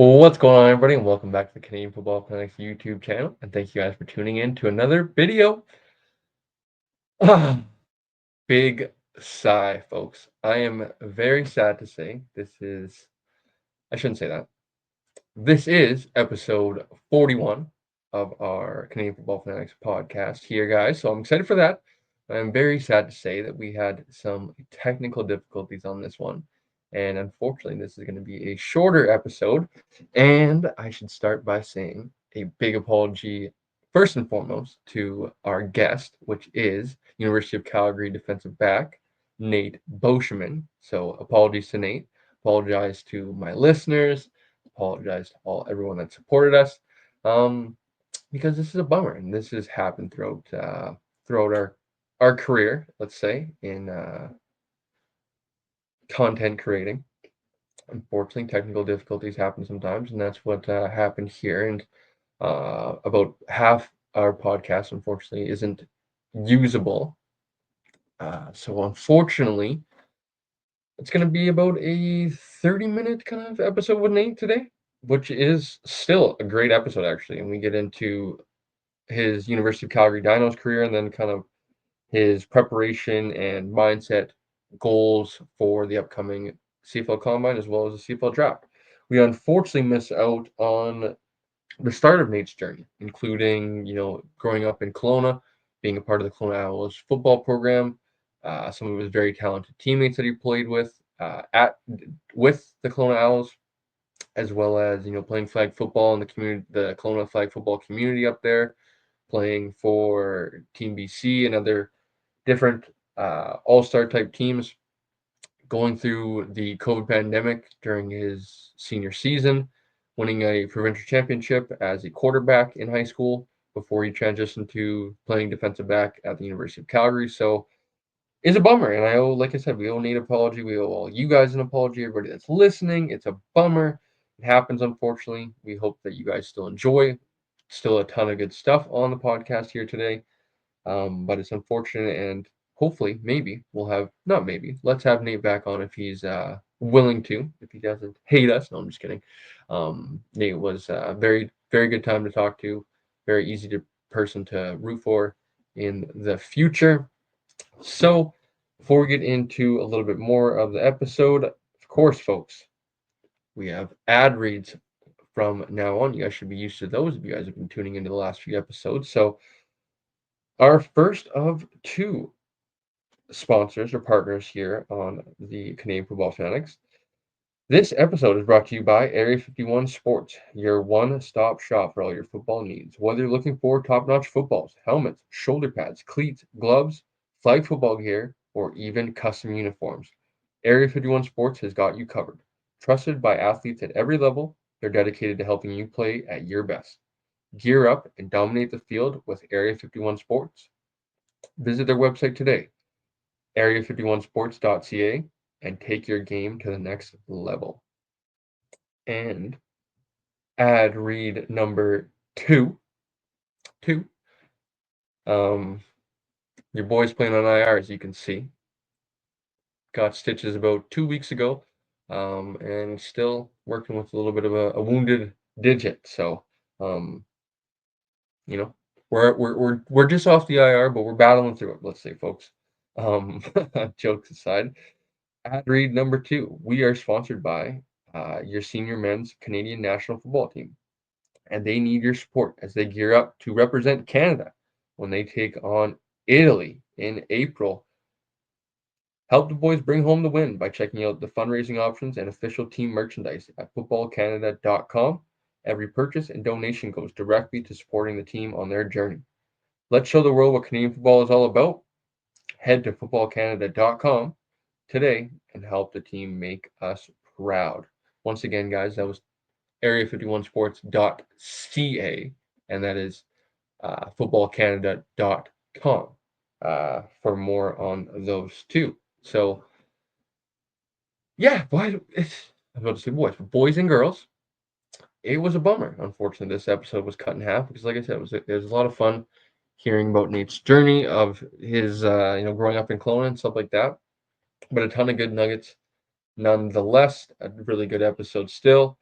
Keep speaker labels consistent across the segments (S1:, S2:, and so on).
S1: Well, what's going on, everybody, and welcome back to the Canadian Football Fanatics YouTube channel. And thank you guys for tuning in to another video. Big sigh, folks. I am very sad to say I shouldn't say that. This is episode 41 of our Canadian Football Fanatics podcast here, guys. So I'm excited for that. I'm very sad to say that we had some technical difficulties on this one. And unfortunately, this is going to be a shorter episode. And I should start by saying a big apology, first and foremost, to our guest, which is University of Calgary defensive back, Nate Beauchemin. So apologies to Nate. Apologize to my listeners. Apologize to everyone that supported us. Because this is a bummer, and this has happened throughout our career, let's say, in content creating. Unfortunately, technical difficulties happen sometimes, and that's what happened here. And about half our podcast, unfortunately, isn't usable. So unfortunately, it's going to be about a 30-minute kind of episode with Nate today, which is still a great episode, actually. And we get into his University of Calgary Dinos career and then kind of his preparation and mindset goals for the upcoming CFL Combine as well as the CFL Draft. We unfortunately miss out on the start of Nate's journey, including, growing up in Kelowna, being a part of the Kelowna Owls football program, some of his very talented teammates that he played with the Kelowna Owls, as well as, playing flag football in the community, the Kelowna flag football community up there, playing for Team BC and other different all-star type teams, going through the COVID pandemic during his senior season, winning a provincial championship as a quarterback in high school before he transitioned to playing defensive back at the University of Calgary. So it's a bummer. And like I said, we owe Nate an apology. We owe all you guys an apology, everybody that's listening. It's a bummer. It happens, unfortunately. We hope that you guys still enjoy. Still a ton of good stuff on the podcast here today. But it's unfortunate, and hopefully, maybe we'll have not maybe. Let's have Nate back on if he's willing to. If he doesn't hate us, no, I'm just kidding. Nate was a very very good time to talk to, very easy person to root for in the future. So before we get into a little bit more of the episode, of course, folks, we have ad reads from now on. You guys should be used to those if you guys have been tuning into the last few episodes. So our first of two sponsors or partners here on the Canadian Football Fanatics. This episode is brought to you by Area 51 Sports, your one-stop shop for all your football needs. Whether you're looking for top-notch footballs, helmets, shoulder pads, cleats, gloves, flag football gear, or even custom uniforms, Area 51 Sports has got you covered. Trusted by athletes at every level, they're dedicated to helping you play at your best. Gear up and dominate the field with Area 51 Sports. Visit their website today, area51sports.ca, and take your game to the next level. And ad read number two. Um, your boy's playing on IR, as you can see. Got stitches about 2 weeks ago, and still working with a little bit of a wounded digit. So, um, you know, we're just off the IR, but we're battling through it. Let's say, folks. Um, Jokes aside, ad read number two. We are sponsored by your senior men's Canadian national football team, and they need your support as they gear up to represent Canada when they take on Italy in April. Help the boys bring home the win by checking out the fundraising options and official team merchandise at footballcanada.com. Every purchase and donation goes directly to supporting the team on their journey. Let's show the world what Canadian football is all about. Head to footballcanada.com today and help the team make us proud. Once again, guys, that was area51sports.ca, and that is footballcanada.com for more on those two. So, yeah, I'm about to say boys and girls. It was a bummer. Unfortunately, this episode was cut in half because, like I said, it was a lot of fun hearing about Nate's journey of his, growing up in Kelowna and stuff like that. But a ton of good nuggets, nonetheless. A really good episode still.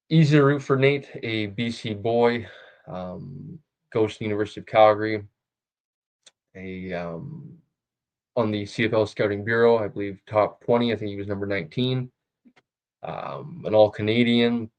S1: easy route for Nate, a BC boy, um, goes to the University of Calgary, a on the CFL Scouting Bureau, I believe top 20. I think he was number 19. An All Canadian,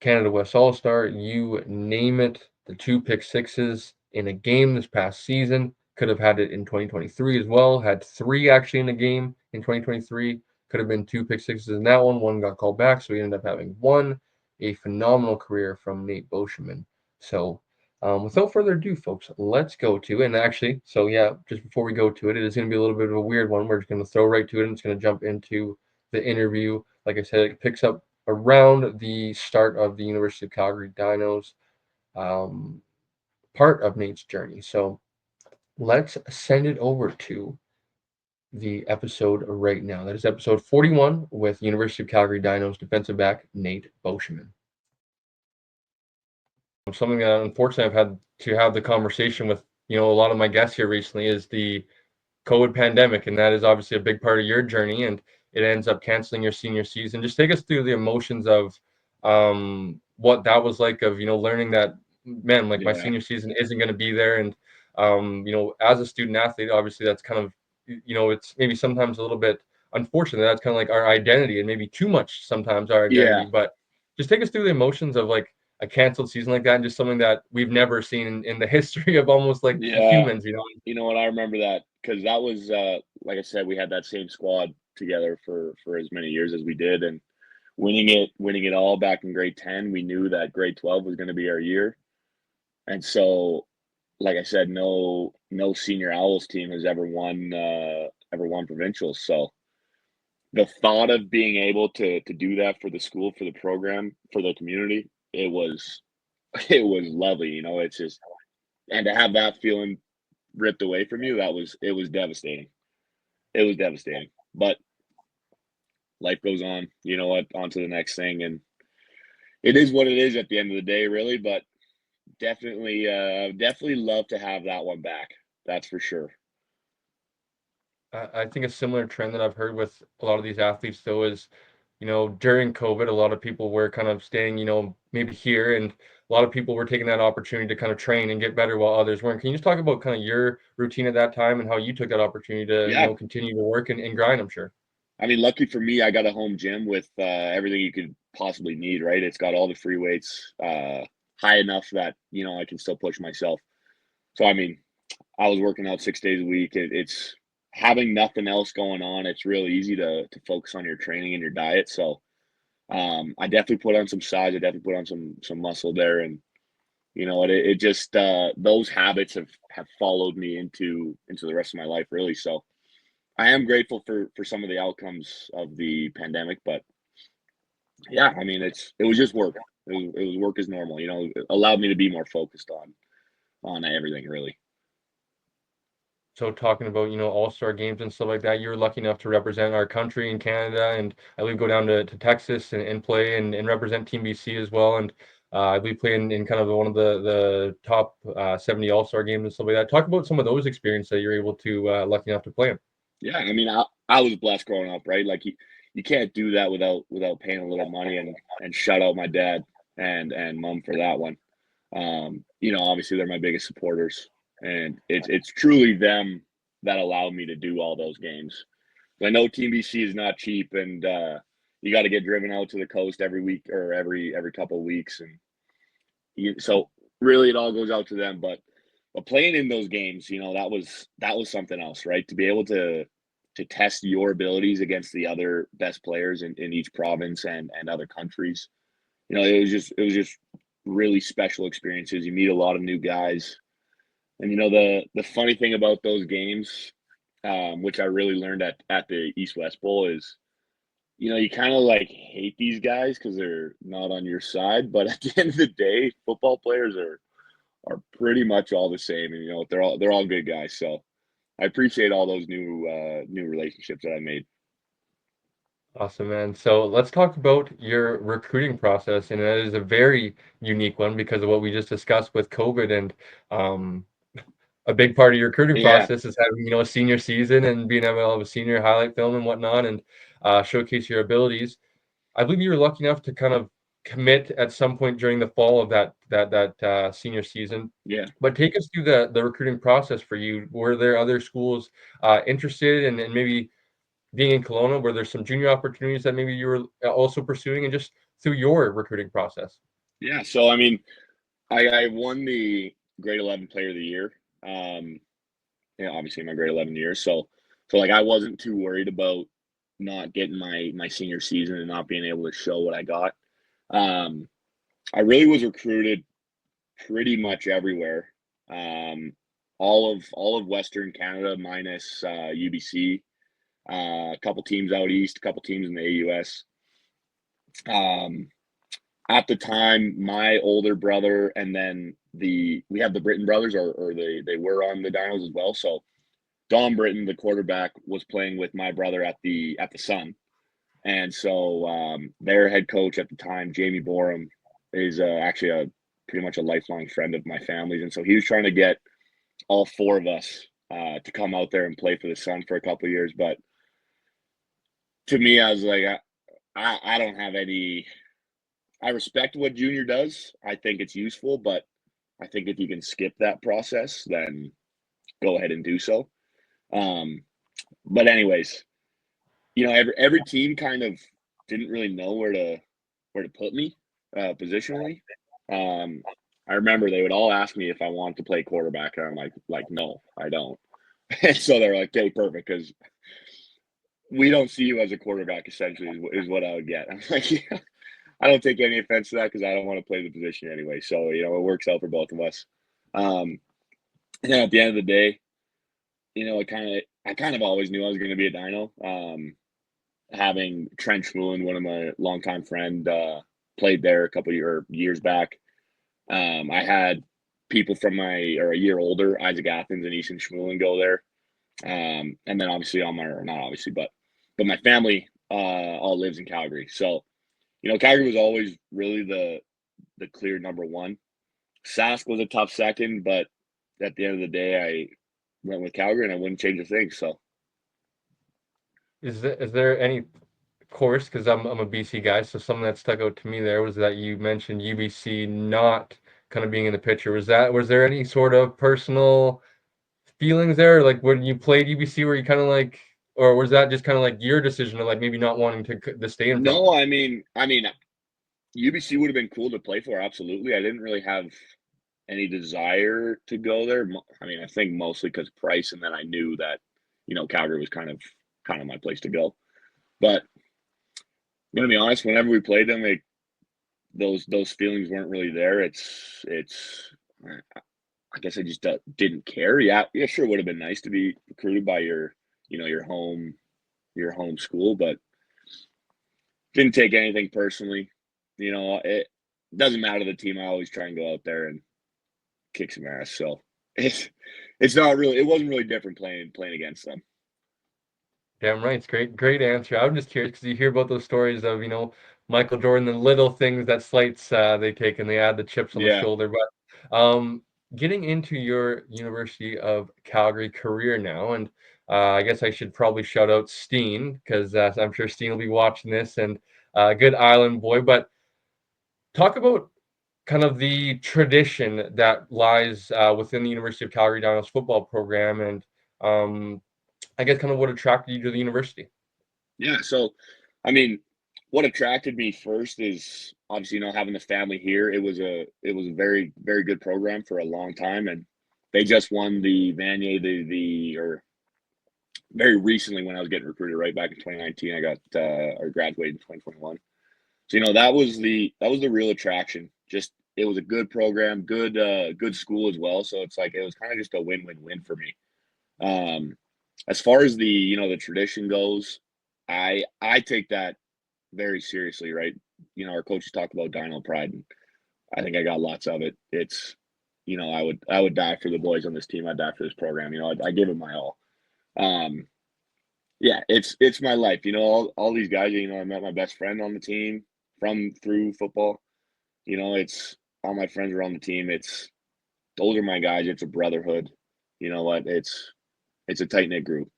S1: Canada West All Star, you name it. The two pick sixes in a game this past season. Could have had it in 2023 as well. Had three actually in a game in 2023. Could have been two pick sixes in that one. One got called back, so we ended up having one. A phenomenal career from Nate Beauchemin. So, without further ado, folks, let's go to, and actually, so yeah, just before we go to it, it is going to be a little bit of a weird one. We're just going to throw right to it, and it's going to jump into the interview. Like I said, it picks up around the start of the University of Calgary Dinos, um, part of Nate's journey. So let's send it over to the episode right now. That is episode 41 with University of Calgary Dinos defensive back Nate Beauchemin. Something that unfortunately I've had to have the conversation with, a lot of my guests here recently is the COVID pandemic, and that is obviously a big part of your journey, and it ends up canceling your senior season. Just take us through the emotions of what that was like, of learning that, man, like my
S2: Yeah,
S1: senior season isn't going to be there, and as a student athlete, obviously that's kind of, it's maybe sometimes a little bit unfortunate. That's kind of like our identity, and maybe too much sometimes our
S2: yeah,
S1: identity. But just take us through the emotions of like a canceled season like that, and just something that we've never seen in the history of almost like
S2: yeah.
S1: humans.
S2: You know what? I remember that because that was, like I said, we had that same squad together for as many years as we did, and winning it all back in grade 10. We knew that grade 12 was going to be our year, and so, like I said, no senior Owls team has ever won provincials. So the thought of being able to do that for the school, for the program, for the community, it was it was lovely. It's just, and to have that feeling ripped away from you, it was devastating. It was devastating. But life goes on. You know what? On to the next thing, and it is what it is at the end of the day, really. But definitely love to have that one back. That's for sure.
S1: I think a similar trend that I've heard with a lot of these athletes, though, is, during COVID, a lot of people were kind of staying, maybe here, and a lot of people were taking that opportunity to kind of train and get better while others weren't. Can you just talk about kind of your routine at that time and how you took that opportunity to,
S2: Yeah,
S1: continue to work and grind, I'm sure.
S2: I mean, lucky for me, I got a home gym with everything you could possibly need. Right, it's got all the free weights, high enough that I can still push myself. So I mean, I was working out 6 days a week. It's having nothing else going on. It's really easy to focus on your training and your diet. So I definitely put on some size. I definitely put on some muscle there, and it just those habits have followed me into the rest of my life, really. So I am grateful for some of the outcomes of the pandemic, but yeah, I mean it was just work. It was work as normal. It allowed me to be more focused on everything, really.
S1: So talking about, all-star games and stuff like that, you're lucky enough to represent our country in Canada, and I believe go down to Texas and play and represent Team BC as well. And I believe play in kind of one of the top 70 all-star games and stuff like that. Talk about some of those experiences that you're able to lucky enough to play in.
S2: Yeah, I mean, I was blessed growing up, right? Like you can't do that without paying a little money, and shout out my dad and mom for that one. Obviously they're my biggest supporters, and it's truly them that allowed me to do all those games. I know Team BC is not cheap, and you got to get driven out to the coast every week or every couple of weeks, and so really it all goes out to them. But playing in those games, that was something else, right? To be able to test your abilities against the other best players in each province and other countries. It was just really special experiences. You meet a lot of new guys, and the funny thing about those games, which I really learned at the East West Bowl, is you kind of like hate these guys because they're not on your side, but at the end of the day, football players are pretty much all the same, and they're all good guys. So I appreciate all those new relationships that I made.
S1: Awesome, man. So let's talk about your recruiting process, and that is a very unique one because of what we just discussed with COVID. And um, a big part of your recruiting
S2: Yeah,
S1: process is having, a senior season and being able to have a senior highlight film and whatnot, and showcase your abilities. I believe you were lucky enough to kind of commit at some point during the fall of that senior season.
S2: Yeah.
S1: But take us through the recruiting process for you. Were there other schools interested and maybe being in Kelowna? Were there some junior opportunities that maybe you were also pursuing, and just through your recruiting process?
S2: Yeah. So, I mean, I won the grade 11 player of the year. Obviously my grade 11 year. So like I wasn't too worried about not getting my senior season and not being able to show what I got. Um, I really was recruited pretty much everywhere. Um, all of Western Canada minus UBC, a couple teams out east, a couple teams in the AUS. Um, at the time, my older brother and then we have the Britton brothers, or they were on the Dinos as well. So Don Britton, the quarterback, was playing with my brother at the Sun, and so their head coach at the time, Jamie Borum, is actually a pretty much a lifelong friend of my family's, and so he was trying to get all four of us to come out there and play for the Sun for a couple of years. But to me, I was like, I don't have any. I respect what junior does. I think it's useful, but I think if you can skip that process, then go ahead and do so. Um, but anyways, every team kind of didn't really know where to put me positionally. Um, I remember they would all ask me if I wanted to play quarterback, and I'm like no, I don't. And so they're like, okay, perfect, because we don't see you as a quarterback. Essentially, is what I would get. I'm like, yeah, I don't take any offense to that because I don't want to play the position anyway. So it works out for both of us. Um, and then at the end of the day, I kind of always knew I was going to be a Dino. Having Trent Schmulin, one of my longtime friend, played there a couple years back. I had people from a year older, Isaac Athens and Easton Schmulin, go there. And then obviously not obviously, but my family all lives in Calgary. So, Calgary was always really the clear number one. Sask was a tough second, but at the end of the day, I went with Calgary, and I wouldn't change a thing. So,
S1: Is there any course, because I'm a BC guy, so something that stuck out to me there was that you mentioned UBC not kind of being in the picture. Was there any sort of personal feelings there, like when you played UBC, were you kind of like, or was that just kind of like your decision of like maybe not wanting to stay in front?
S2: no, I mean, UBC would have been cool to play for. Absolutely, I didn't really have any desire to go there. I mean, I think mostly because price, and then I knew that Calgary was kind of my place to go. But I'm gonna be honest, whenever we played them, those feelings weren't really there. It's I guess I just didn't care. Yeah, yeah, sure, would have been nice to be recruited by your home school, but didn't take anything personally. It doesn't matter the team. I always try and go out there and kick some ass. So it's not really. It wasn't really different playing against them.
S1: Damn right. It's great answer. I'm just curious because you hear about those stories of, Michael Jordan, the little things that slights they take and they add the chips on the
S2: Yeah,
S1: shoulder. But getting into your University of Calgary career now, and I guess I should probably shout out Steen because I'm sure Steen will be watching this, and good Island boy. But talk about kind of the tradition that lies within the University of Calgary Dinos football program, and I guess kind of what attracted you to the university.
S2: yeah. So, I mean, what attracted me first is obviously having the family here. It was a very very good program for a long time, and they just won the Vanier or very recently when I was getting recruited right back in 2019. I got or graduated in 2021. So that was the real attraction. Just it was a good program, good school as well. So it's like it was kind of just a win-win-win for me. Um, as far as the tradition goes, I take that very seriously, right? Our coaches talk about Dino pride, and I think I got lots of it. It's I would die for the boys on this team. I'd die for this program. I give it my all. Um, yeah, it's my life. All these guys. I met my best friend on the team through football. It's all my friends are on the team. Those are my guys. It's a brotherhood. You know what? It's a tight knit group.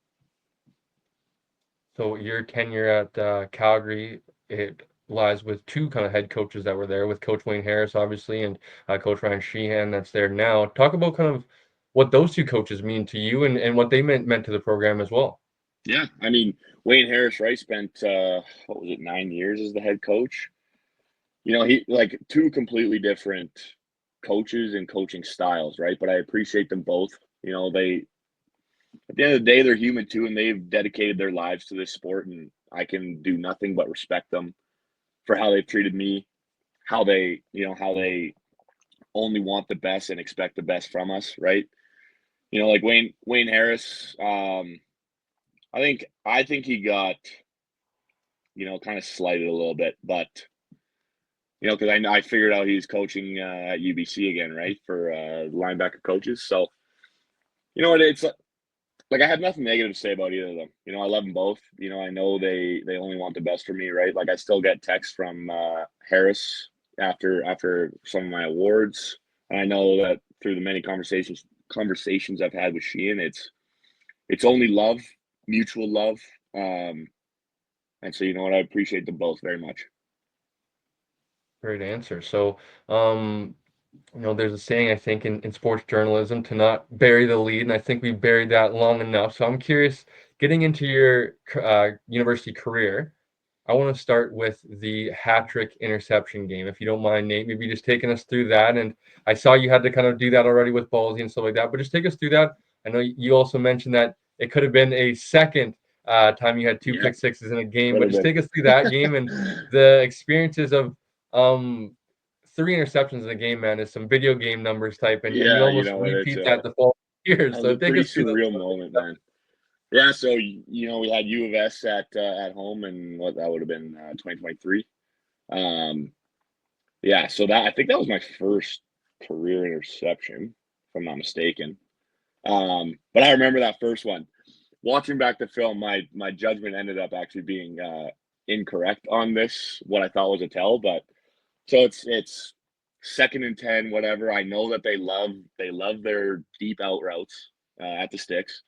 S1: So your tenure at Calgary, it lies with two kind of head coaches that were there, with Coach Wayne Harris, obviously, and Coach Ryan Sheehan that's there now. Talk about kind of what those two coaches mean to you, and what they meant to the program as well.
S2: Yeah, I mean, Wayne Harris, right, spent what was it, 9 years as the head coach. He like two completely different coaches and coaching styles, right? But I appreciate them both. They at the end of the day, they're human too, and they've dedicated their lives to this sport, and I can do nothing but respect them for how they've treated me, how they only want the best and expect the best from us, right? Like Wayne Harris, I think he got kind of slighted a little bit, but because I figured out he was coaching at UBC again, right, for linebacker coaches. So it's like I have nothing negative to say about either of them. I love them both. I know they only want the best for me, right? Like I still get texts from Harris after some of my awards, and I know that through the many conversations I've had with Sheehan, it's only love, mutual love. And so I appreciate them both very much.
S1: Great answer. So, there's a saying, I think, in sports journalism, to not bury the lead, and I think we buried that long enough. So I'm curious, getting into your university career, I want to start with the hat trick interception game, if you don't mind, Nate. Maybe just taking us through that. And I saw you had to kind of do that already with ballsy and stuff like that, but just take us through that. I know you also mentioned that it could have been a second time you had two
S2: Yeah,
S1: pick sixes in a game,
S2: could
S1: but
S2: have
S1: just
S2: been.
S1: take us through that game and the experiences of um, three interceptions in a game, man, is some video game numbers type, and you
S2: Yeah,
S1: almost
S2: it's
S1: repeat that the following years.
S2: that was
S1: So
S2: a
S1: take
S2: pretty
S1: us through
S2: surreal moment, man. Yeah, so we had U of S at home, and what that would have been 2023. Um, yeah, so that I think that was my first career interception, if I'm not mistaken. But I remember that first one. Watching back the film, my judgment ended up actually being incorrect on this, what I thought was a tell. But so it's second and 10, whatever. I know that they love their deep out routes at the sticks.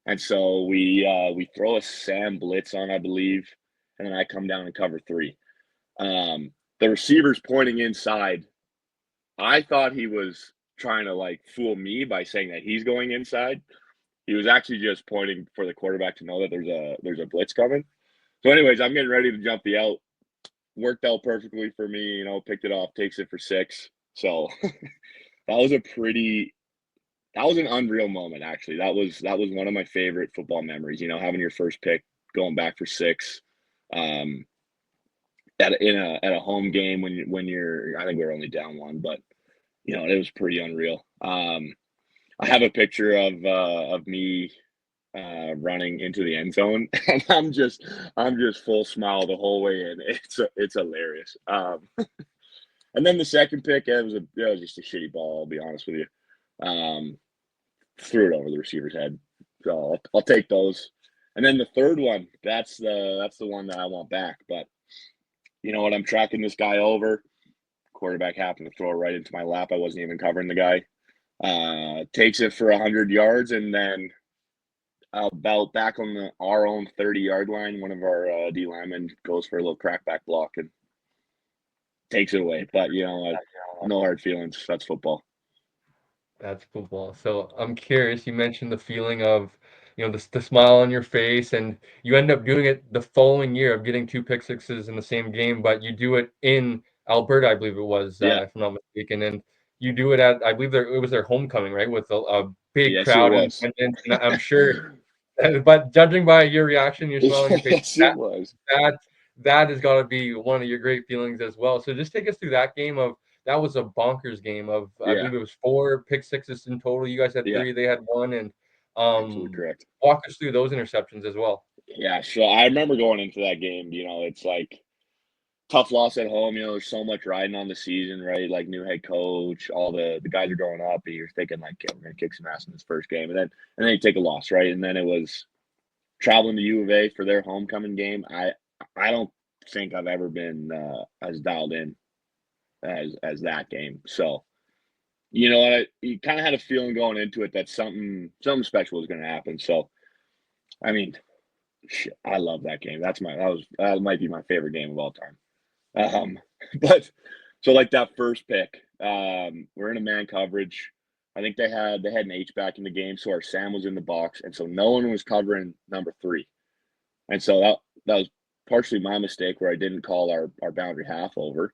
S2: And so we throw a Sam blitz on, I believe, and then I come down and cover three. The receiver's pointing inside. I thought he was trying to like fool me by saying that he's going inside. He was actually just pointing for the quarterback to know that there's a blitz coming. So, anyways, I'm getting ready to jump the out. Worked out perfectly for me. Picked it off, takes it for 6. So that was that was an unreal moment, actually. That was one of my favorite football memories. Having your first pick, going back for 6, um, at a home game when you're. I think we were only down 1, but it was pretty unreal. I have a picture of me running into the end zone, and I'm just full smile the whole way in. It's hilarious. And then the second pick, it was just a shitty ball. I'll be honest with you. Um, Threw it over the receiver's head. So I'll take those. And then the third one, that's the one that I want back. But you know what? I'm tracking this guy over. Quarterback happened to throw it right into my lap. I wasn't even covering the guy. Takes it for 100 yards, and then about back on our own 30-yard line, one of our D linemen goes for a little crackback block and takes it away. But no hard feelings. That's football.
S1: That's football. So I'm curious, you mentioned the feeling of, the smile on your face, and you end up doing it the following year of getting two pick sixes in the same game, but you do it in Alberta, I believe it was,
S2: Yeah.
S1: if I'm not mistaken, and you do it at, I believe it was their homecoming, right, with a big
S2: Yes, it
S1: crowd in
S2: was.
S1: attendance, and I'm sure, but judging by your reaction, your smile on your face,
S2: Yes, it was.
S1: that that has got to be one of your great feelings as well. So just take us through that game of that was a bonkers game of I
S2: Yeah.
S1: believe it was 4 pick sixes in total. You guys had
S2: Yeah.
S1: 3, they had 1, and
S2: Absolutely correct.
S1: walk us through those interceptions as well.
S2: Yeah. So I remember going into that game. It's like tough loss at home. There's so much riding on the season, right? Like new head coach, all the guys are growing up, and you're thinking like, okay, we're gonna kick some ass in this first game, and then you take a loss, right? And then it was traveling to U of A for their homecoming game. I don't think I've ever been as dialed in as that game. So what, you kind of had a feeling going into it that something special was going to happen. So I mean, shit, I love that game. That might be my favorite game of all time. Um, but so like that first pick, we're in a man coverage. I think they had an H back in the game, so our Sam was in the box, and so no one was covering number 3, and so that was partially my mistake where I didn't call our boundary half over,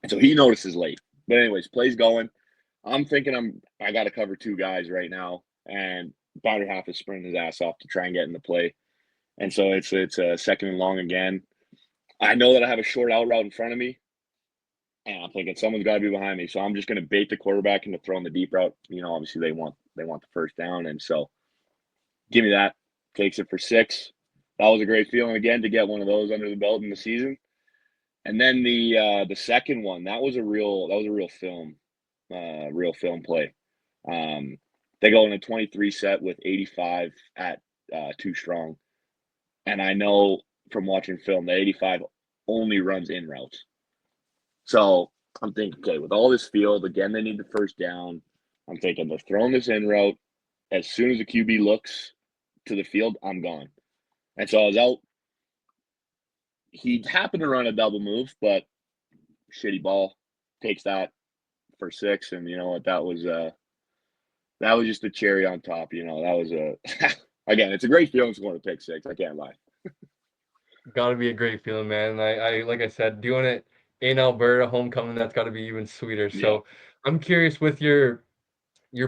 S2: and so he notices late. But anyways, plays going. I'm thinking I got to cover 2 guys right now, and boundary half is sprinting his ass off to try and get in the play, and so it's a second and long again. I know that I have a short out route in front of me, and I'm thinking someone's got to be behind me, so I'm just going to bait the quarterback into throwing the deep route. Obviously they want the first down, and so give me that. Takes it for 6. That was a great feeling again to get one of those under the belt in the season. And then the second one, that was a real film play. They go in a 23 set with 85 at 2 strong, and I know from watching film that 85 only runs in routes. So I'm thinking, okay, with all this field, again, they need the first down. I'm thinking they're throwing this in route. As soon as the QB looks to the field, I'm gone. And so I was out. He happened to run a double move, but shitty ball takes that for 6. And you know what? That was just a cherry on top. That was again, it's a great feeling scoring a pick 6. I can't lie.
S1: Got to be a great feeling, man. I like I said, doing it in Alberta, homecoming, that's got to be even sweeter.
S2: Yeah.
S1: So I'm curious with your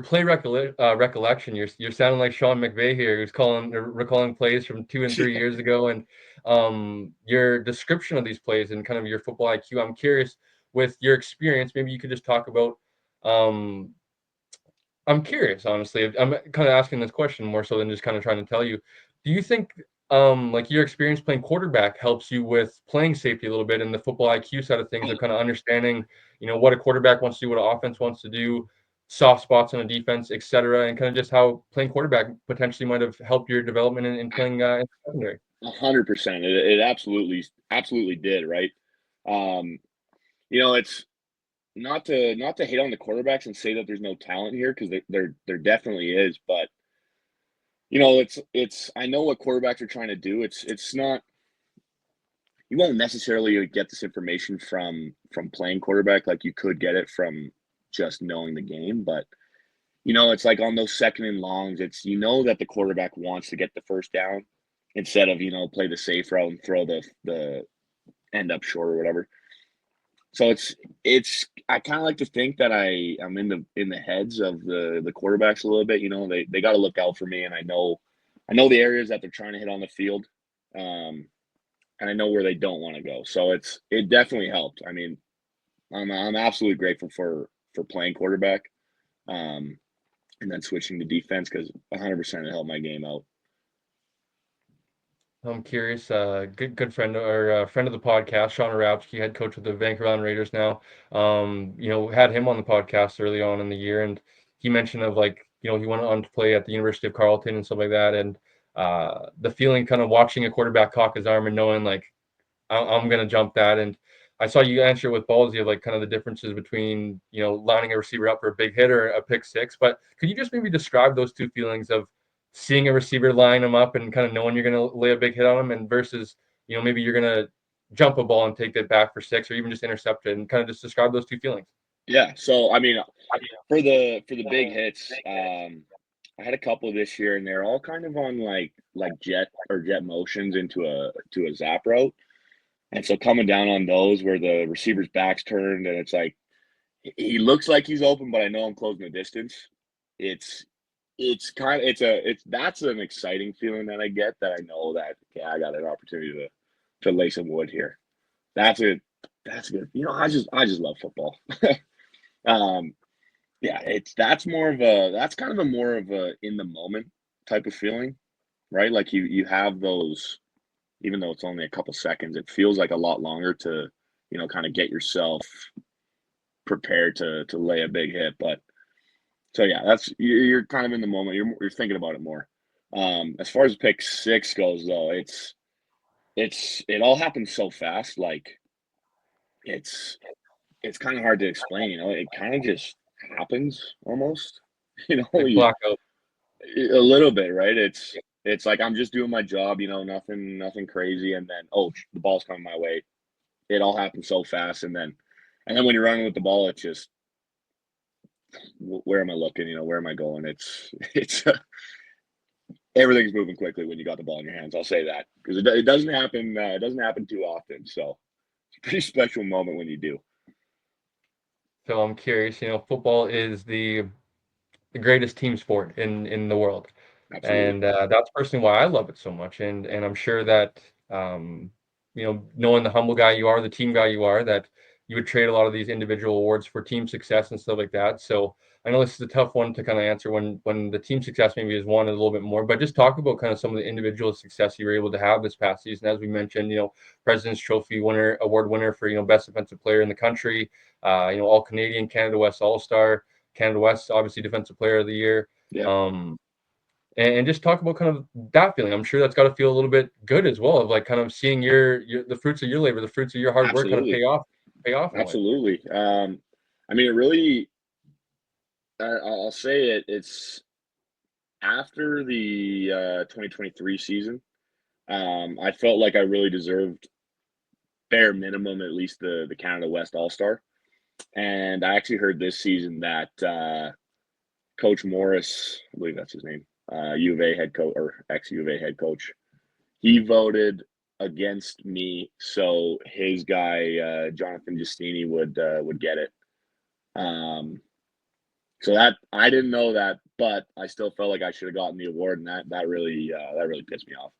S1: play recollection. You're sounding like Sean McVay here, who's recalling plays from 2 and 3 years ago, and your description of these plays and kind of your football IQ. I'm curious with your experience. Maybe you could just talk about. Um, I'm curious, honestly. I'm kind of asking this question more so than just kind of trying to tell you. Do you think like your experience playing quarterback helps you with playing safety a little bit in the football IQ side of things, of kind of understanding, what a quarterback wants to do, what an offense wants to do, soft spots on a defense, et cetera, and kind of just how playing quarterback potentially might have helped your development in playing in secondary?
S2: 100%. It absolutely did, right? Um, it's not to hate on the quarterbacks and say that there's no talent here because there definitely is, but it's I know what quarterbacks are trying to do. It's not you won't necessarily get this information from playing quarterback like you could get it from just knowing the game, but it's like on those second and longs, it's that the quarterback wants to get the first down instead of play the safe route and throw the end up short or whatever. So it's I kind of like to think that I'm in the heads of the quarterbacks a little bit. They got to look out for me, and I know the areas that they're trying to hit on the field, and I know where they don't want to go. So it definitely helped. I mean, I'm absolutely grateful for playing quarterback, um, and then switching to defense because 100% it helped my game out.
S1: I'm curious. Good friend or friend of the podcast, Sean Arabsky, head coach of the Vancouver Island Raiders now. Had him on the podcast early on in the year, and he mentioned of like he went on to play at the University of Carleton and stuff like that, and the feeling kind of watching a quarterback cock his arm and knowing like I'm gonna jump that. And I saw you answer with ballsy of like kind of the differences between lining a receiver up for a big hit or a pick 6. But could you just maybe describe those two feelings of seeing a receiver line them up and kind of knowing you're gonna lay a big hit on them, and versus maybe you're gonna jump a ball and take it back for 6 or even just intercept it, and kind of just describe those two feelings?
S2: Yeah. So I mean, for the big hits, I had a couple this year, and they're all kind of on like jet motions into a zap route. And so coming down on those where the receiver's back's turned and it's like he looks like he's open, but I know I'm closing the distance. It's it's kind of it's that's an exciting feeling that I get that I know that okay, I got an opportunity to lay some wood here. That's it. That's good. I just love football. um, yeah, that's kind of a more of a in the moment type of feeling, right? Like you have those even though it's only a couple seconds, it feels like a lot longer to, kind of get yourself prepared to lay a big hit. But so yeah, that's you're kind of in the moment. You're thinking about it more. As far as pick 6 goes, though, it all happens so fast. Like it's it's kind of hard to explain. It kind of just happens almost.
S1: Like blackout.
S2: A little bit, right? It's like I'm just doing my job. Nothing crazy, and then the ball's coming my way. it all happened so fast, and then when you're running with the ball, it's just where am I looking? Where am I going? It's everything's moving quickly when you got the ball in your hands. I'll say that because it doesn't happen. It doesn't happen too often. So it's a pretty special moment when you do.
S1: So I'm curious, football is the greatest team sport in the world.
S2: Absolutely.
S1: And that's personally why I love it so much. And I'm sure that um, knowing the humble guy you are, the team guy you are, that you would trade a lot of these individual awards for team success and stuff like that. So I know this is a tough one to kind of answer when the team success maybe is one a little bit more, but just talk about kind of some of the individual success you were able to have this past season. As we mentioned, President's Trophy award winner for best defensive player in the country, All Canadian, Canada West All Star, Canada West, obviously Defensive Player of the Year.
S2: Yeah.
S1: And just talk about kind of that feeling. I'm sure that's got to feel a little bit good as well, of like kind of seeing the fruits of your labor, the fruits of your hard work kind of
S2: Absolutely.
S1: pay off in a way.
S2: Absolutely. I mean, it really. I'll say it. It's after the 2023 season. I felt like I really deserved bare minimum at least the Canada West All Star. And I actually heard this season that Coach Morris, I believe that's his name, U of A head coach or ex U of A head coach, he voted against me, so his guy Jonathan Giustini would get it. Um, so that I didn't know that, but I still felt like I should have gotten the award, and that really pissed me off.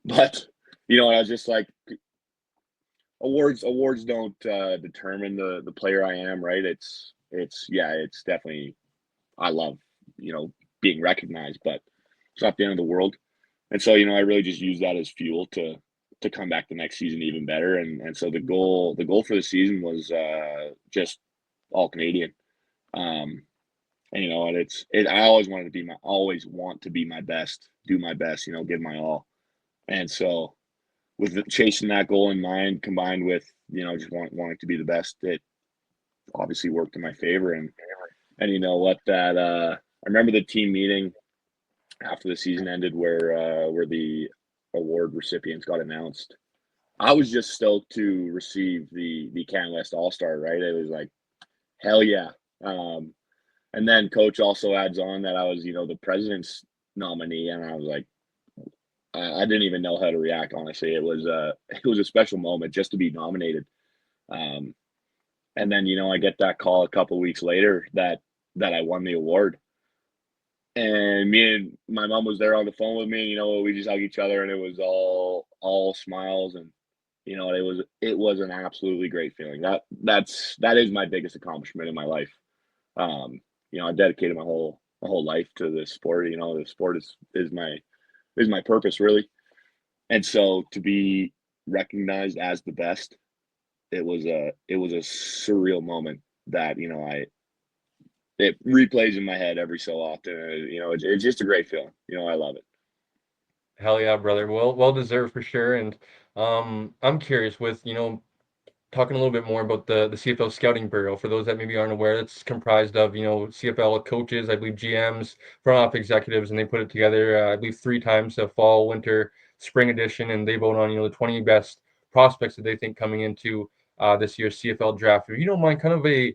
S2: But I was just like, awards don't determine the player I am, right? It's definitely I love being recognized, but it's not the end of the world. And so I really just use that as fuel to come back the next season even better. And so the goal for the season was just all Canadian. And and I always always want to be my best, do my best, give my all. And so with chasing that goal in mind, combined with just wanting to be the best, it obviously worked in my favor. And you know what, that I remember the team meeting after the season ended where the award recipients got announced. I was just stoked to receive the Can West All Star. Right, it was like hell yeah. And then coach also adds on that I was the president's nominee, and I was like, I didn't even know how to react. Honestly, it was a special moment just to be nominated. Um, and then I get that call a couple weeks later that I won the award, and me and my mom was there on the phone with me. And, we just hug each other, and it was all smiles, and it was an absolutely great feeling. That is my biggest accomplishment in my life. I dedicated my whole life to this sport. The sport is my purpose, really. And so to be recognized as the best, it was a surreal moment that it replays in my head every so often. It's just a great feeling. I love it.
S1: Hell yeah, brother. Well deserved for sure. And I'm curious with, talking a little bit more about the CFL Scouting Bureau. For those that maybe aren't aware, it's comprised of, CFL coaches, I believe GMs, front office executives, and they put it together, I believe 3 times, a fall, winter, spring edition, and they vote on, the 20 best prospects that they think coming into this year's CFL draft. If you don't mind, kind of a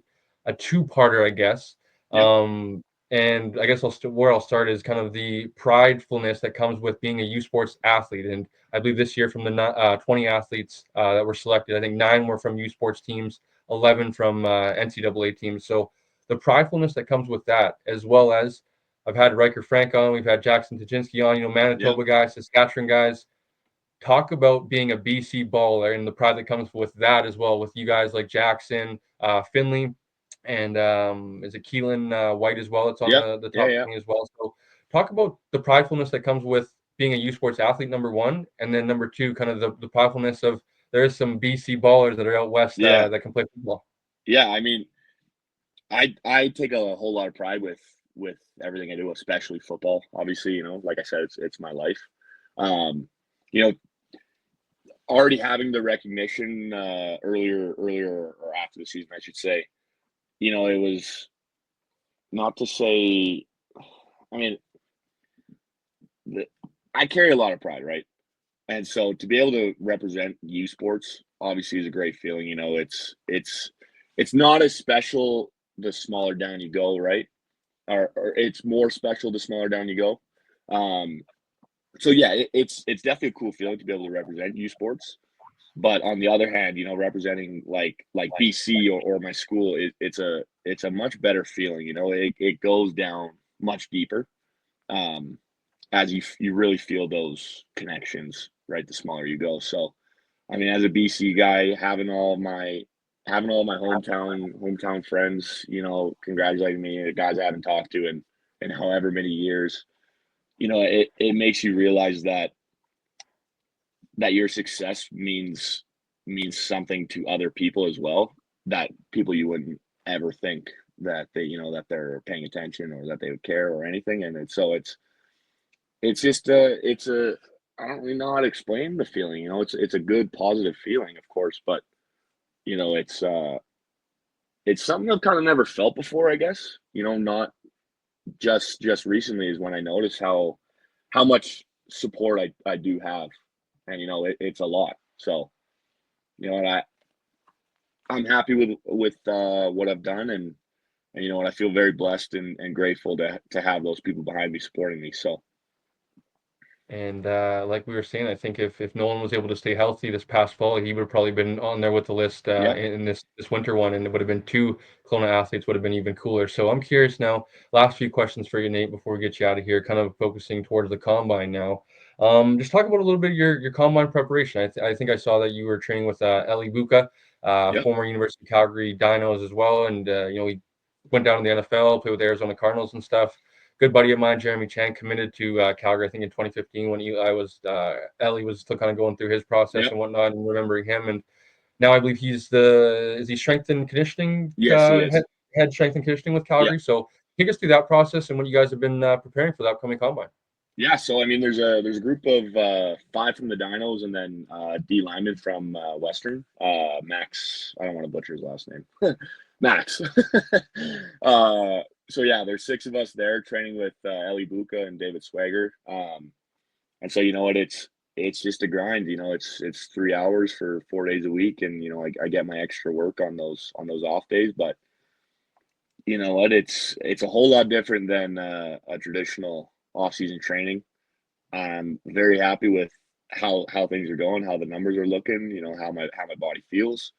S1: two-parter, I guess.
S2: Yeah,
S1: And I guess where I'll start is kind of the pridefulness that comes with being a Usports athlete. And I believe this year from the 20 athletes that were selected, I think 9 were from Usports teams, 11 from NCAA teams. So the pridefulness that comes with that, as well as I've had Riker Frank on, we've had Jackson Tajinski on,
S2: yeah,
S1: Manitoba guys, Saskatchewan guys. Talk about being a BC baller and the pride that comes with that as well, with you guys like Jackson, Finley, and is it Keelan White as well? It's on
S2: yeah,
S1: the
S2: yeah,
S1: top
S2: yeah,
S1: 20 as well. So talk about the pridefulness that comes with being a U Sports athlete, number one, and then number two, kind of the pridefulness of there is some BC ballers that are out west
S2: yeah,
S1: that can play football.
S2: yeah. I mean, I take a whole lot of pride with everything I do, especially football. Obviously, like I said, it's my life. Um, you know, Already having the recognition earlier or after the season, I should say. It was not to say. I mean, the, I carry a lot of pride, right? And so to be able to represent U Sports obviously is a great feeling. You know, it's not as special the smaller down you go, right? Or it's more special the smaller down you go. Um, so yeah, it's definitely a cool feeling to be able to represent U Sports. But on the other hand, you know, representing like BC or my school, it's a much better feeling. You know, it goes down much deeper, um, as you really feel those connections, right? The smaller you go. So I mean, as a BC guy, having all my hometown friends, you know, congratulating me, the guys I haven't talked to in however many years, you know, it makes you realize that your success means something to other people as well. That people you wouldn't ever think that they, you know, that they're paying attention or that they would care or anything. And it's just it's a I don't really know how to explain the feeling. You know, it's a good positive feeling, of course, but you know, it's something I've kind of never felt before, I guess. You know, not just recently is when I noticed how much support I do have, and you know, it's a lot. So you know, and I'm happy with what I've done, and you know, and I feel very blessed and grateful to have those people behind me supporting me. So
S1: And like we were saying, I think if Nolan was able to stay healthy this past fall, he would have probably been on there with the list
S2: yeah,
S1: in this winter one, and it would have been two Kelowna athletes would have been even cooler. So I'm curious now. Last few questions for you, Nate, before we get you out of here. Kind of focusing towards the combine now. Just talk about a little bit of your combine preparation. I think I saw that you were training with Elle Bouke,
S2: yeah,
S1: former University of Calgary Dinos as well, and you know he went down to the NFL, played with the Arizona Cardinals and stuff. Good buddy of mine, Jeremy Chang, committed to Calgary, I think in 2015 when Ellie was still kind of going through his process
S2: yeah.
S1: and whatnot, and remembering him. And now I believe is he strength and conditioning
S2: Yes, he is.
S1: head strength and conditioning with
S2: Yeah.
S1: Calgary. So take us through that process and what you guys have been preparing for the upcoming combine.
S2: Yeah, so I mean, there's a group of five from the Dinos, and then D lineman from Western, Max. I don't want to butcher his last name, Max. uh, so yeah, there's six of us there training with Ellie Buka and David Swagger. And so you know what, it's just a grind. You know, it's 3 hours for 4 days a week, and you know I get my extra work on those off days, but you know what, it's a whole lot different than a traditional off season training. I'm very happy with how things are going, how the numbers are looking, you know, how my body feels.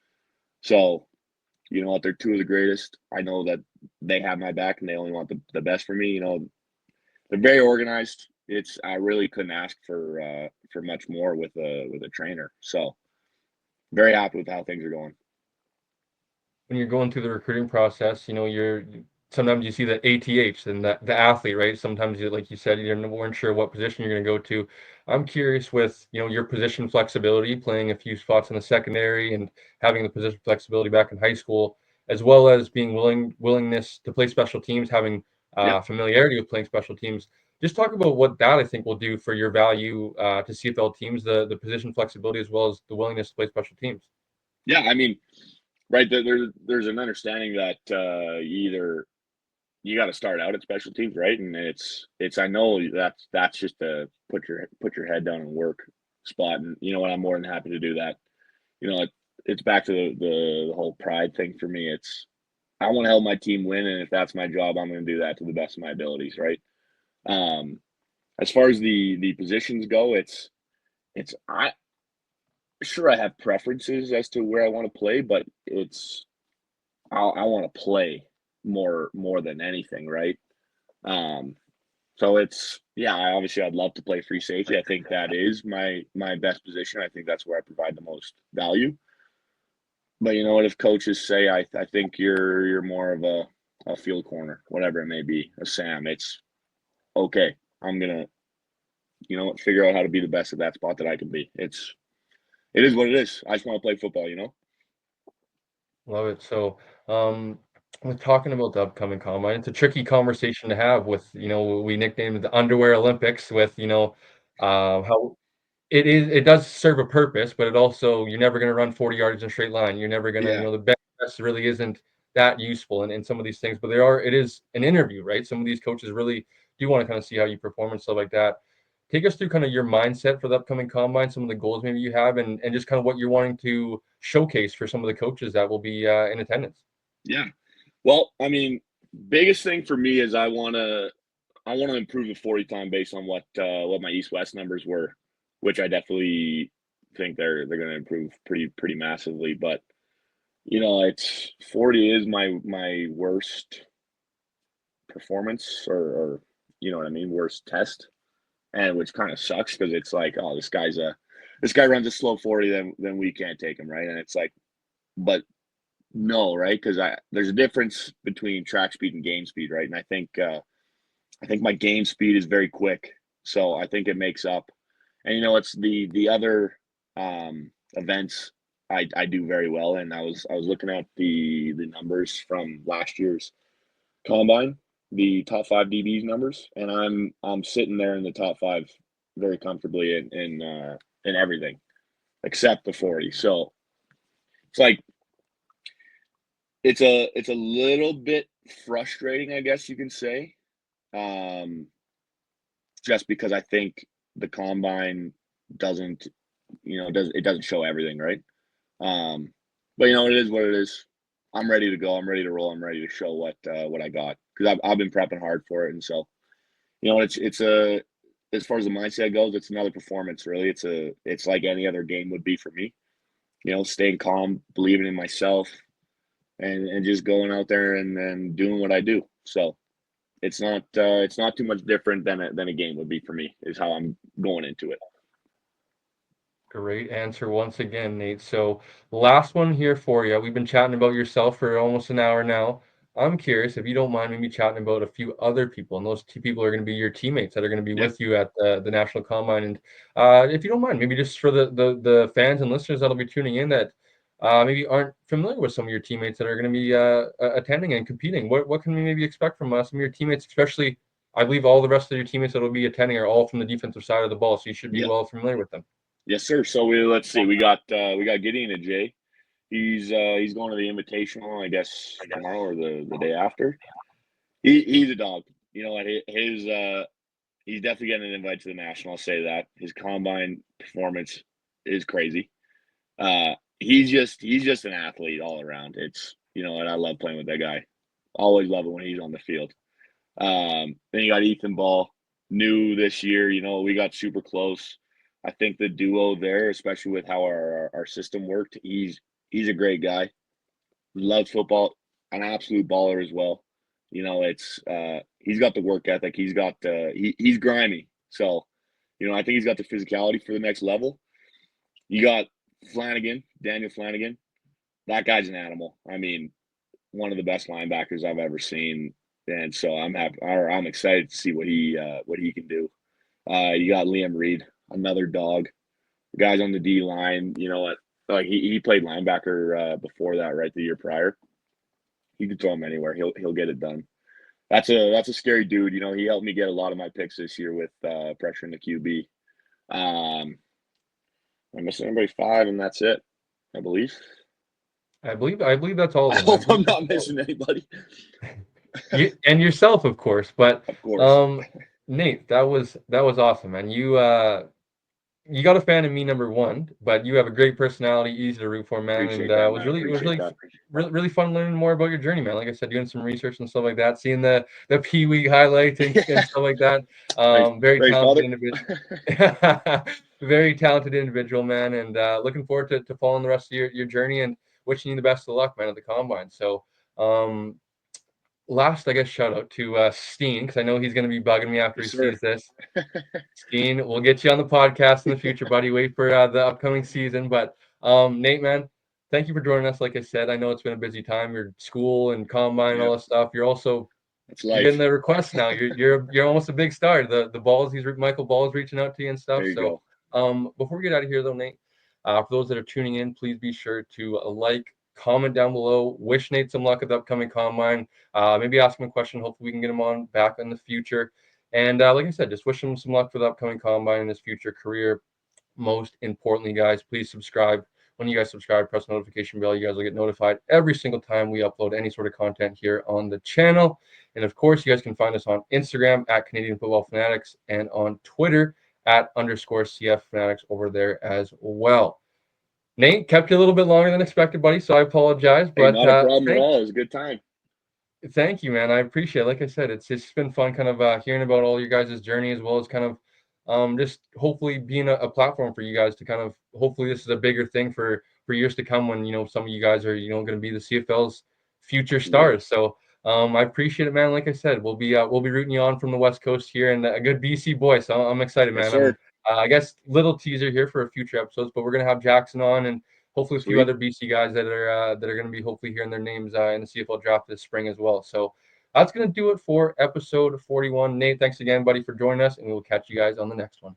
S2: So, you know what, they're two of the greatest. I know that they have my back and they only want the best for me. You know, they're very organized. It's I really couldn't ask for much more with a trainer. So very happy with how things are going.
S1: When you're going through the recruiting process, you know, sometimes you see the ATH and the athlete, right? Sometimes you, like you said, you weren't sure what position you're going to go to. I'm curious with, you know, your position flexibility, playing a few spots in the secondary and having the position flexibility back in high school, as well as being willingness to play special teams, having
S2: Yeah.
S1: familiarity with playing special teams. Just talk about what that I think will do for your value to CFL teams, the position flexibility as well as the willingness to play special teams.
S2: Yeah, I mean, right there's an understanding that either you got to start out at special teams, right? And it's I know that's just a put your head down and work spot, and you know what, I'm more than happy to do that. You know, it's back to the whole pride thing for me. It's I want to help my team win, and if that's my job, I'm going to do that to the best of my abilities, right? Um, as far as the positions go, it's I sure I have preferences as to where I want to play, but I want to play more than anything, right? Um, So it's yeah, obviously I'd love to play free safety. I think that is my best position. I think that's where I provide the most value. But you know what, if coaches say I think you're more of a field corner, whatever it may be, a Sam, it's okay. I'm gonna, you know, figure out how to be the best at that spot that I can be. It is what it is. I just want to play football, you know?
S1: Love it. So, um, with talking about the upcoming combine, it's a tricky conversation to have with, you know, we nicknamed it the underwear Olympics with, you know, how it does serve a purpose, but it also, you're never going to run 40 yards in a straight line. You're never going to, you
S2: Yeah.
S1: know, the best really isn't that useful in some of these things, but it is an interview, right? Some of these coaches really do want to kind of see how you perform and stuff like that. take us through kind of your mindset for the upcoming combine, some of the goals maybe you have, and just kind of what you're wanting to showcase for some of the coaches that will be in attendance.
S2: Yeah. Well, I mean, biggest thing for me is I want to improve the 40 time based on what my East West numbers were, which I definitely think they're going to improve pretty massively. But it's 40 is my worst performance, or you know what I mean, worst test, and which kind of sucks because it's like, oh, this guy runs a slow 40, then we can't take him, right? And it's like, but no, right? Because there's a difference between track speed and game speed, right? And I think my game speed is very quick, so I think it makes up. And it's the other events I do very well. And I was looking at the numbers from last year's combine, the top 5 DBs numbers, and I'm sitting there in the top 5 very comfortably in everything except the 40. So it's like it's a little bit frustrating, I guess you can say, just because I think the combine doesn't, it doesn't show everything, right? But it is what it is. I'm ready to go. I'm ready to roll. I'm ready to show what I got, because I've been prepping hard for it. And so, it's a, as far as the mindset goes, it's another performance, really. It's like any other game would be for me. Staying calm, believing in myself, and just going out there and then doing what I do. So it's not too much different than a game would be for me, is how I'm going into it.
S1: Great answer once again, Nate. So, last one here for you. We've been chatting about yourself for almost an hour now. I'm curious if you don't mind maybe chatting about a few other people, and those two people are going to be your teammates that are going to be
S2: Yeah.
S1: with you at the National Combine. And if you don't mind, maybe just for the fans and listeners that'll be tuning in that maybe aren't familiar with some of your teammates that are going to be attending and competing, what can we maybe expect from some of your teammates, especially I believe all the rest of your teammates that will be attending are all from the defensive side of the ball, so you should be
S2: Yeah.
S1: well familiar with them.
S2: Yes, sir. So let's see. We got Gideon and Jay. He's going to the Invitational, I guess, tomorrow or the day after. He's a dog. He's definitely getting an invite to the National. I'll say that. His combine performance is crazy. He's just an athlete all around. And I love playing with that guy. Always love it when he's on the field. Then you got Ethan Ball, new this year. We got super close. I think the duo there, especially with how our system worked, he's a great guy. Loves football, an absolute baller as well. He's got the work ethic. He's grimy. So, I think he's got the physicality for the next level. You got Daniel Flanagan. That guy's an animal. I mean, one of the best linebackers I've ever seen. And so I'm happy. I'm excited to see what he can do. You got Liam Reed, another dog. The guy's on the D line. You know what? Like he played linebacker before that, right? The year prior. You can throw him anywhere. He'll get it done. That's a scary dude. He helped me get a lot of my picks this year with pressuring the QB. I'm missing everybody 5, and that's it, I believe.
S1: I believe that's all of
S2: I
S1: them.
S2: hope I'm not missing anybody.
S1: And yourself, of course. But
S2: Of course.
S1: Nate, that was awesome, man. You got a fan of me, number one, but you have a great personality, easy to root for, man. And
S2: Appreciate that,
S1: it was
S2: man. Appreciate that.
S1: really fun learning more about your journey, man. Like I said, doing some research and stuff like that, seeing the Pee Wee highlights and stuff like that. Very
S2: Right,
S1: talented
S2: father.
S1: individual. Very talented individual, man. And looking forward to following the rest of your journey and wishing you the best of luck, man, at the combine. So, last, I guess, shout out to Steen, because I know he's going to be bugging me after
S2: Yes,
S1: he
S2: sir.
S1: sees this. Steen, we'll get you on the podcast in the future, buddy. Wait for the upcoming season. But Nate, man, thank you for joining us. Like I said, I know it's been a busy time. Your school and combine and all
S2: Yep.
S1: that stuff. You're
S2: life.
S1: getting the requests now. You're almost a big star. Michael Ball's reaching out to you and stuff.
S2: There you
S1: So before we get out of here though, Nate, for those that are tuning in, please be sure to comment down below. Wish Nate some luck at the upcoming combine. Maybe ask him a question. Hopefully we can get him on back in the future. And like I said, just wish him some luck for the upcoming combine in his future career. Most importantly, guys, please subscribe. When you guys subscribe, press the notification bell. You guys will get notified every single time we upload any sort of content here on the channel. And of course, you guys can find us on Instagram at Canadian Football Fanatics and on Twitter at _CF Fanatics over there as well. Nate, kept you a little bit longer than expected, buddy, so I apologize.
S2: Hey,
S1: But
S2: not a problem at all. It was a good time.
S1: thank you, man. I appreciate it. Like I said, it's been fun kind of hearing about all your guys' journey, as well as kind of just hopefully being a platform for you guys to kind of, hopefully this is a bigger thing for years to come, when some of you guys are going to be the CFL's future stars. So I appreciate it, man. Like I said, we'll be rooting you on from the West Coast here, and a good BC boy. So I'm excited,
S2: Yes,
S1: man.
S2: sir.
S1: I guess little teaser here for future episodes, but we're gonna have Jackson on, and hopefully a few
S2: Sweet.
S1: other BC guys that are going to be hopefully hearing their names in the CFL draft this spring as well. So that's going to do it for episode 41. Nate, thanks again, buddy, for joining us, and we'll catch you guys on the next one.